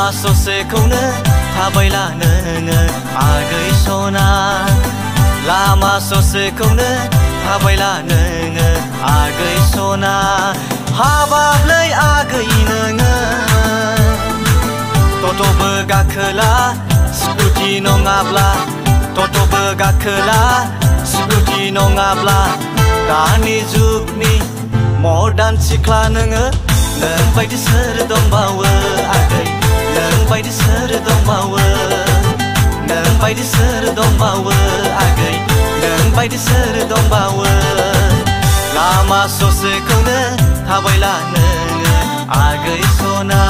लामा ससेखौनो थाबायला नोङो आगै सना लामा ससेखौनो थाबायला नोङो आगै सना हाबालै आगै नोङो टट'बो गाखोला स्कुटि नङाब्ला टट'बो गाखोला स्कुटि नङाब्ला दानि जुगनि मर्दान सिख्ला नोङो नों बायदि सोर दंबावो आगै नों बायदि सोर दंबावो नों बायदि सोर दंबावो आगै नों बायदि सोर दंबावो लामा ससेखौनो थाबायला नोङो आगै सना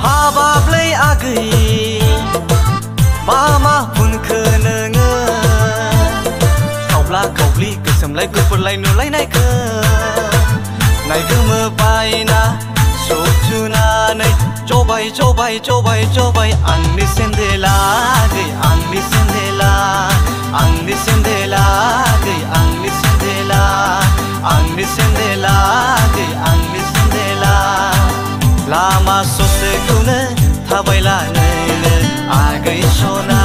हाबाब्लै आगै मा फुनखो नोङो खावब्ला खावब्लि गोसोमलाय गुफुरलाय नुलायनायखो नायगोमो बायना सौथुनानै जबाय जबाय जबाय जबाय आंनि सेन्देला आगै आंनि सेन्देला आंनि सेन्देला आगै आंनि सेन्देला आंनि सेन्देला आगै आंनि सेन्देला लामा ससेखौनो थाबायला नोङो आगै सना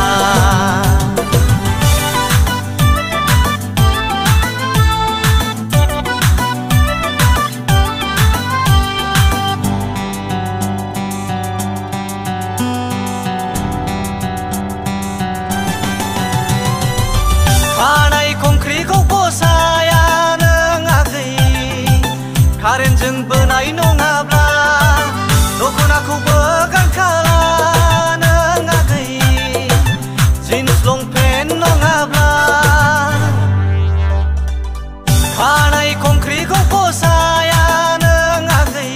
खानाय खंख्रिखौ बसाया नों आगै कारेन्टजों बोनाय नङाब्ला दख'नाखौबो गानखाला नों आगै जिन्स लंपेन्ट नङाब्ला खानाय खंख्रिखौ बसाया नों आगै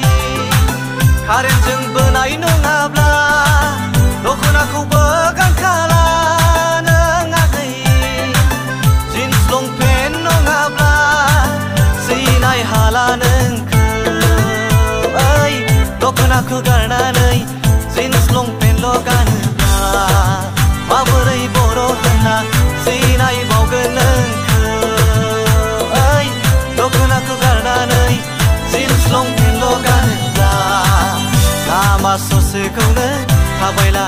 कारेन्टजों बोनाय नङाब्ला दख'नाखौबो गानखाला नों आगै जिन्स लंपेन्ट नङाब्ला सिनाय हाला नोंखौ ओइ दख'नाखौ गारनानै जिन्स लंपेन्टल' गानोब्ला माबोरै बर' होनना सिनायबावगोन नोंखौ ओइ दख'नाखौ गारनानै जिन्स लंपेन्टल' गानोब्ला लामा ससेखौनो थाबायला